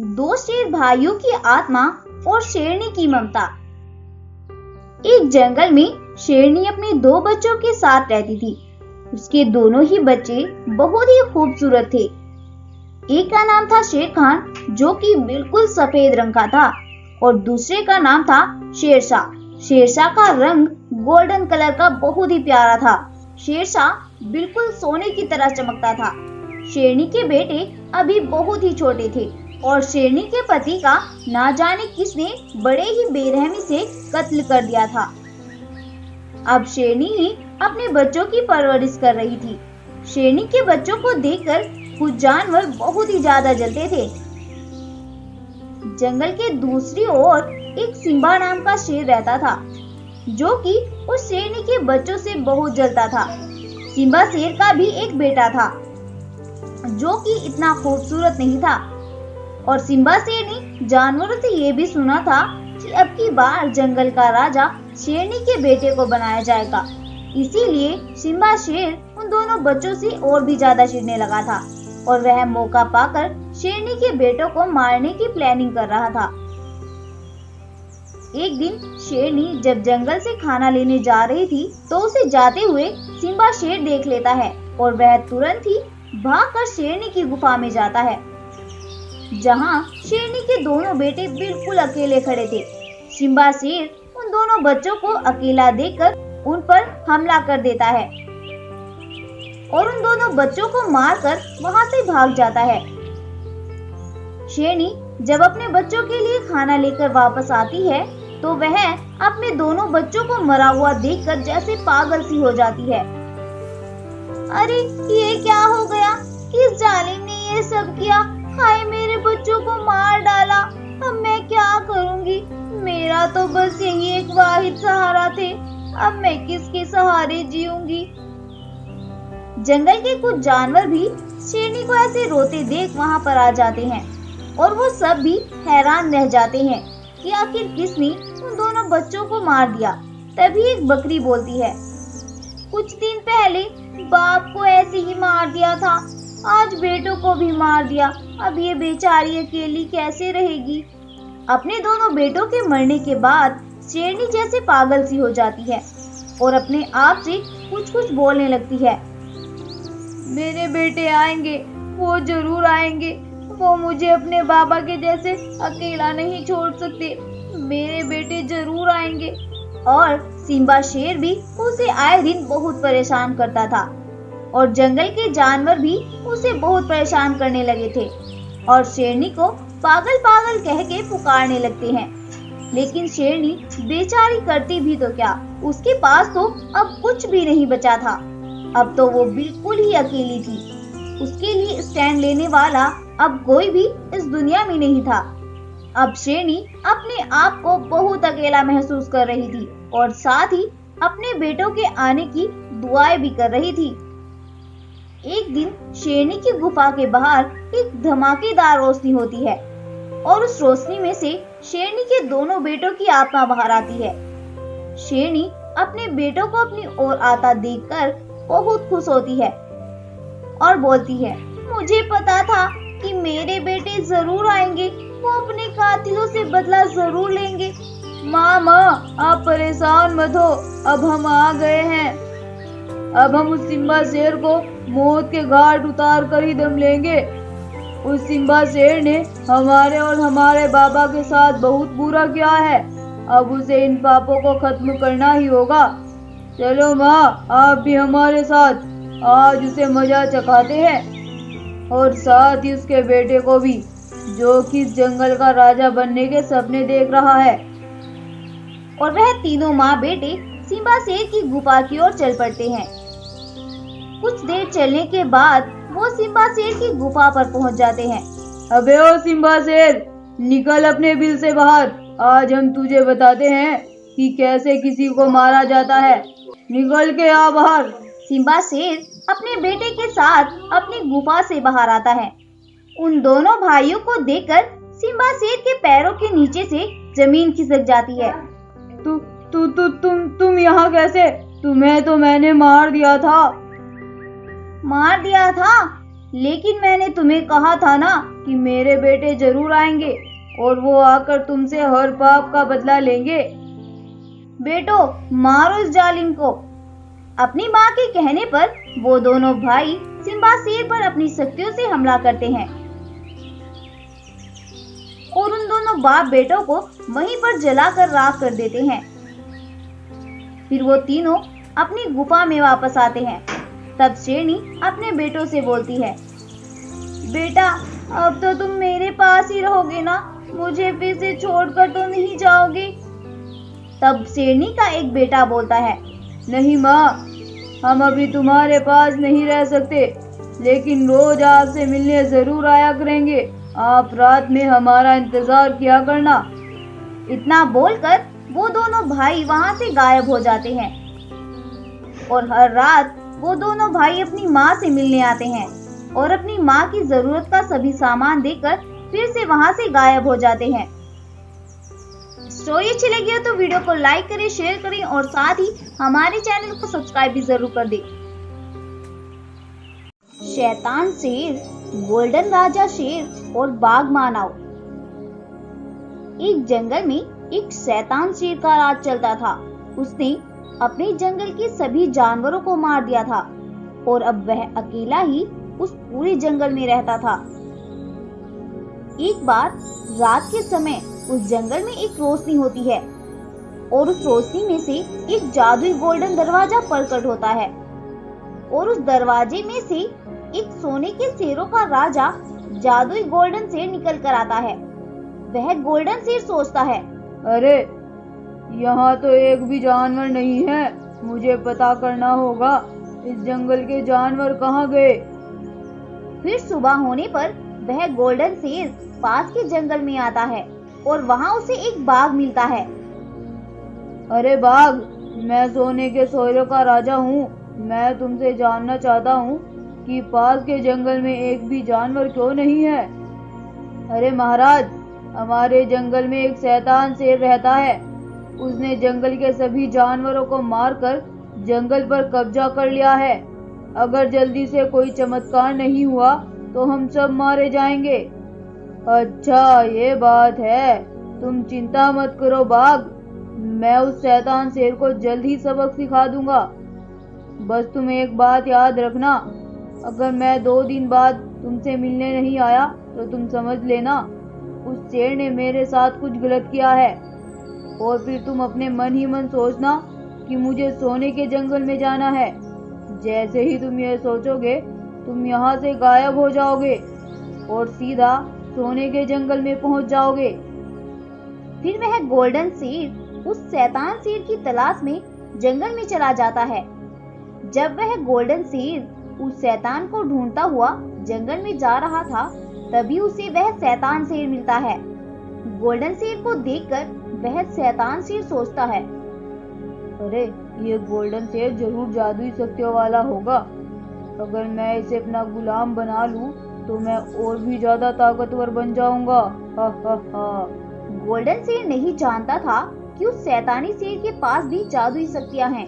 दो शेर भाइयों की आत्मा और शेरनी की ममता। एक जंगल में शेरनी अपने दो बच्चों के साथ रहती थी। उसके दोनों ही बच्चे बहुत ही खूबसूरत थे। एक का नाम था शेर खान, जो कि बिल्कुल सफेद रंग का था, और दूसरे का नाम था शेरशाह। शेरशाह का रंग गोल्डन कलर का बहुत ही प्यारा था। शेरशाह बिल्कुल सोने की तरह चमकता था। शेरनी के बेटे अभी बहुत ही छोटे थे और शेरनी के पति का ना जाने किसने बड़े ही बेरहमी से कत्ल कर दिया था। अब शेरनी ही अपने बच्चों की परवरिश कर रही थी। शेरनी के बच्चों को देखकर कुछ जानवर बहुत ही ज्यादा जलते थे। जंगल के दूसरी ओर एक सिम्बा नाम का शेर रहता था, जो कि उस शेरनी के बच्चों से बहुत जलता था। सिम्बा शेर का भी एक बेटा था, जो कि इतना खूबसूरत नहीं था, और सिम्बा शेर ने जानवरों से ये भी सुना था कि अब की बार जंगल का राजा शेरनी के बेटे को बनाया जाएगा। इसीलिए सिम्बा शेर उन दोनों बच्चों से और भी ज्यादा चिढ़ने लगा था और वह मौका पाकर शेरनी के बेटों को मारने की प्लानिंग कर रहा था। एक दिन शेरनी जब जंगल से खाना लेने जा रही थी तो उसे जाते हुए सिम्बा शेर देख लेता है और वह तुरंत ही भागकर शेरनी की गुफा में जाता है, जहां शेरनी के दोनों बेटे बिल्कुल अकेले खड़े थे। सिम्बा शेर उन दोनों बच्चों को अकेला देखकर उन पर हमला कर देता है और उन दोनों बच्चों को मारकर वहां से भाग जाता है। शेरनी जब अपने बच्चों के लिए खाना लेकर वापस आती है तो वह अपने दोनों बच्चों को मरा हुआ देखकर जैसे पागल सी हो जाती है। अरे ये क्या हो गया? किस जालिम ने ये सब किया? हाय, मेरे बच्चों को मार डाला। अब मैं क्या करूंगी? मेरा तो बस यही एक वाहिद सहारा थे। अब मैं किसके सहारे जीऊंगी? जंगल के कुछ जानवर भी शेरनी को ऐसे रोते देख वहां पर आ जाते हैं और वो सब भी हैरान रह जाते हैं कि आखिर किसने उन दोनों बच्चों को मार दिया। तभी एक बकरी बोलती है, कुछ दिन पहले बाप को ऐसे ही मार दिया था, आज बेटों को भी मार दिया। अब ये बेचारी अकेली कैसे रहेगी? अपने दोनों बेटों के मरने के बाद शेरनी जैसे पागल सी हो जाती है और अपने आप से कुछ बोलने लगती है। मेरे बेटे आएंगे, वो जरूर आएंगे। वो मुझे अपने बाबा के जैसे अकेला नहीं छोड़ सकते। मेरे बेटे जरूर आएंगे। और सिम्बा शेर भी उसे आए दिन बहुत परेशान करता था और जंगल के जानवर भी उसे बहुत परेशान करने लगे थे और शेरनी को पागल पागल कह के पुकारने लगते हैं। लेकिन शेरनी बेचारी करती भी तो क्या, उसके पास तो अब कुछ भी नहीं बचा था। अब तो वो बिल्कुल ही अकेली थी। उसके लिए स्टैंड लेने वाला अब कोई भी इस दुनिया में नहीं था। अब शेरनी अपने आप को बहुत अकेला महसूस कर रही थी और साथ ही अपने बेटों के आने की दुआएं भी कर रही थी। एक दिन शेरनी की गुफा के बाहर एक धमाकेदार रोशनी होती है और उस रोशनी में से शेरनी के दोनों बेटों की आत्मा बाहर आती है। शेरनी अपने बेटों को अपनी ओर आता देखकर बहुत खुश होती है और बोलती है, मुझे पता था कि मेरे बेटे जरूर आएंगे। वो अपने कातिलों से बदला जरूर लेंगे। माँ, आप परेशान मत हो, अब हम आ गए हैं। अब हम उस सिम्बा शेर को मौत के घाट उतार कर ही दम लेंगे। उस सिम्बा शेर ने हमारे और हमारे बाबा के साथ बहुत बुरा किया है। अब उसे इन पापों को खत्म करना ही होगा। चलो माँ, आप भी हमारे साथ आज उसे मजा चखाते हैं और साथ ही उसके बेटे को भी, जो कि इस जंगल का राजा बनने के सपने देख रहा है। और वह तीनों माँ बेटे सिम्बा शेर की गुफा की ओर चल पड़ते हैं। कुछ देर चलने के बाद वो सिम्बा शेर की गुफा पर पहुंच जाते हैं। अबे ओ सिम्बा शेर, निकल अपने बिल से बाहर। आज हम तुझे बताते हैं कि कैसे किसी को मारा जाता है। निकल के आ बाहर। सिम्बा शेर अपने बेटे के साथ अपनी गुफा से बाहर आता है। उन दोनों भाइयों को देखकर सिम्बा शेर के पैरों के नीचे से जमीन खिसक जाती है। तुम यहाँ कैसे? तुम्हें तो मैंने मार दिया था। मार दिया था? लेकिन मैंने तुम्हें कहा था ना कि मेरे बेटे जरूर आएंगे और वो आकर तुमसे हर पाप का बदला लेंगे। बेटो, मारो इस जालिम को। अपनी माँ के कहने पर वो दोनों भाई सिम्बा शेर पर अपनी शक्तियों से हमला करते हैं और उन दोनों बाप बेटों को वहीं पर जलाकर राख कर देते हैं। फिर वो तीनों अपनी गुफा में वापस आते हैं। तब शेरनी अपने बेटों से बोलती है, बेटा, अब तो तुम मेरे पास ही रहोगे ना? मुझे फिर से छोड़कर तो नहीं जाओगे? तब शेरनी का एक बेटा बोलता है, नहीं माँ, हम अभी तुम्हारे पास नहीं रह सकते, लेकिन रोज आपसे मिलने जरूर आया करेंगे। आप रात में हमारा इंतजार किया करना। इतना बोलकर वो दोनों भाई वहां से गायब हो जाते हैं और हर रात वो दोनों भाई अपनी माँ से मिलने आते हैं और अपनी माँ की जरूरत का सभी सामान देकर फिर से वहां से गायब हो जाते हैं। स्टोरी अच्छी लगी हो तो वीडियो को लाइक करें, शेयर करें और साथ ही हमारे चैनल को सब्सक्राइब भी जरूर कर दें। शैतान शेर, गोल्डन राजा शेर और बाघ मानव। एक जंगल में एक शैतान शेर का राज चलता था। उसने अपने जंगल के सभी जानवरों को मार दिया था और अब वह अकेला ही उस पूरे जंगल में रहता था। एक बार रात के समय उस जंगल में एक रोशनी होती है और उस रोशनी में से एक जादुई गोल्डन दरवाजा प्रकट होता है और उस दरवाजे में से एक सोने के शेरों का राजा जादुई गोल्डन शेर निकल कर आता है। वह गोल्डन शेर सोचता है, अरे यहाँ तो एक भी जानवर नहीं है, मुझे पता करना होगा इस जंगल के जानवर कहाँ गए। फिर सुबह होने पर वह गोल्डन शेर पास के जंगल में आता है और वहाँ उसे एक बाघ मिलता है। अरे बाघ, मैं सोने के शेरों का राजा हूँ। मैं तुमसे जानना चाहता हूँ कि पास के जंगल में एक भी जानवर क्यों नहीं है। अरे महाराज, हमारे जंगल में एक शैतान शेर रहता है। उसने जंगल के सभी जानवरों को मारकर जंगल पर कब्जा कर लिया है। अगर जल्दी से कोई चमत्कार नहीं हुआ तो हम सब मारे जाएंगे। अच्छा, ये बात है। तुम चिंता मत करो बाघ, मैं उस शैतान शेर को जल्द ही सबक सिखा दूंगा। बस तुम एक बात याद रखना, अगर मैं 2 दिन बाद तुमसे मिलने नहीं आया तो तुम समझ लेना उस शेर ने मेरे साथ कुछ गलत किया है। और फिर तुम अपने मन ही मन सोचना कि मुझे सोने के जंगल में जाना है। जैसे ही तुम यह सोचोगे, तुम यहाँ से गायब हो जाओगे और सीधा सोने के जंगल में पहुँच जाओगे। फिर वह गोल्डन शेर उस शैतान शेर की तलाश में जंगल में चला जाता है। जब वह गोल्डन शेर उस शैतान को ढूंढता हुआ जंगल में जा रहा था, तभी उसे वह शैतान शेर मिलता है। गोल्डन शेर को देखकर वह शैतान शेर सोचता है, अरे ये गोल्डन शेर जरूर जादुई शक्तियों वाला होगा। अगर मैं इसे अपना गुलाम बना लूं तो मैं और भी ज्यादा ताकतवर बन जाऊंगा। हा हा हा। गोल्डन शेर नहीं जानता था कि उस शैतानी शेर के पास भी जादुई शक्तियां हैं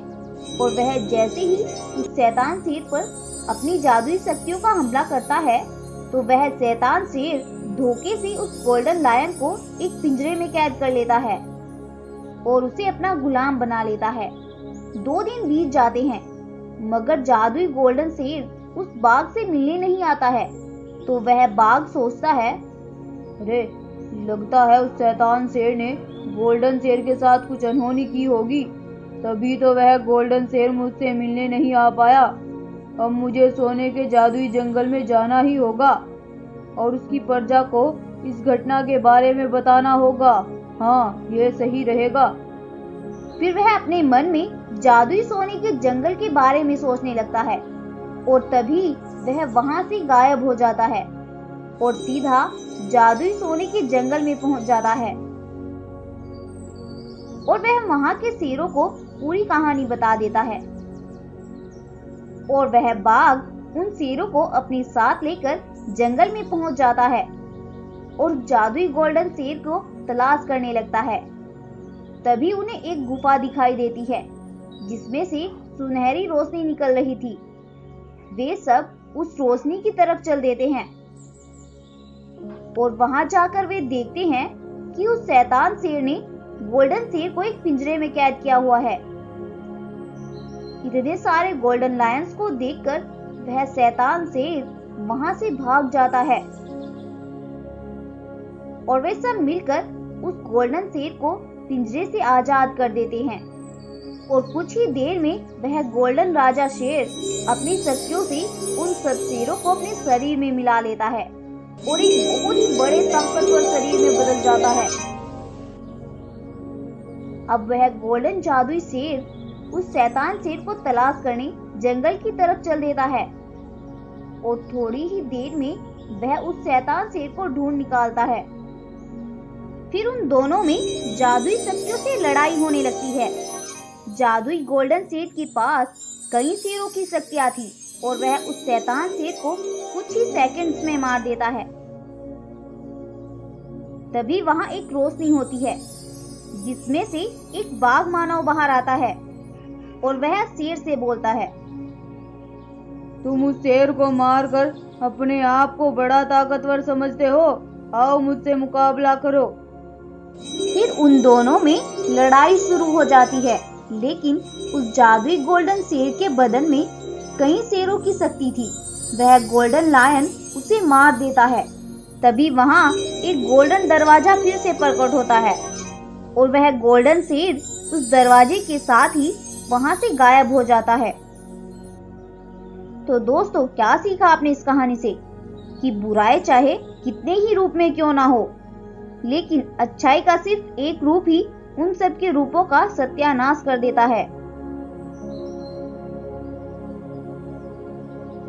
और वह जैसे ही उस शैतान शेर पर अपनी जादुई शक्तियों का हमला करता है तो वह शैतान शेर धोखे से उस गोल्डन लायन को एक पिंजरे में कैद कर लेता है और उसे अपना गुलाम बना लेता है। 2 दिन बीत जाते हैं मगर जादुई गोल्डन शेर उस बाघ से मिलने नहीं आता है। तो वह बाघ सोचता है, अरे लगता है उस शैतान शेर ने गोल्डन शेर के साथ कुछ अनहोनी की होगी, तभी तो वह गोल्डन शेर मुझसे मिलने नहीं आ पाया। अब मुझे सोने के जादुई जंगल में जाना ही होगा और उसकी प्रजा को इस घटना के बारे में बताना होगा। हाँ, ये सही रहेगा। फिर वह अपने मन में जादुई सोने के जंगल के बारे में सोचने लगता है और तभी वह वहां से गायब हो जाता है और सीधा जादुई सोने के जंगल में पहुंच जाता है और वह वहां के शेरों को पूरी कहानी बता देता है और वह बाघ उन शेरों को अपने साथ लेकर जंगल में पहुंच जाता है और जादुई गोल्डन शेर को तलाश करने लगता है। तभी उन्हें एक गुफा दिखाई देती है जिसमें से सुनहरी रोशनी निकल रही थी। वे सब उस रोशनी की तरफ चल देते हैं और वहां जाकर वे देखते हैं कि उस शैतान शेर ने गोल्डन शेर को एक पिंजरे में कैद किया हुआ है। इतने सारे गोल्डन लायंस को देखकर वह शैतान शेर वहां से भाग जाता है और वे सब मिलकर उस गोल्डन शेर को पिंजरे से आजाद कर देते हैं और कुछ ही देर में वह गोल्डन राजा शेर अपनी शक्तियों से उन सब शेरों को अपने शरीर में मिला लेता है और एक बहुत ही बड़े ताकतवर शरीर में बदल जाता है। अब वह गोल्डन जादुई शेर उस शैतान शेर को तलाश करने जंगल की तरफ चल देता है और थोड़ी ही देर में वह उस शैतान शेर को ढूंढ निकालता है। फिर उन दोनों में जादुई शक्तियों से लड़ाई होने लगती है। जादुई गोल्डन शेर के पास कई शेरों की शक्तियां थी और वह उस शैतान शेर को कुछ ही सेकंड्स में मार देता है। तभी वहां एक रोशनी होती है जिसमें से एक बाघ मानव बाहर आता है और वह शेर से बोलता है, तुम उस शेर को मारकर अपने आप को बड़ा ताकतवर समझते हो, आओ मुझसे मुकाबला करो। फिर उन दोनों में लड़ाई शुरू हो जाती है, लेकिन उस जादुई गोल्डन शेर के बदन में कई शेरों की शक्ति थी। वह गोल्डन लायन उसे मार देता है। तभी वहां एक गोल्डन दरवाजा फिर से प्रकट होता है और वह गोल्डन शेर उस दरवाजे के साथ ही वहां से गायब हो जाता है। तो दोस्तों, क्या सीखा आपने इस कहानी से कि बुराई चाहे कितने ही रूप में क्यों ना हो, लेकिन अच्छाई का सिर्फ एक रूप ही उन सब के रूपों का सत्यानाश कर देता है।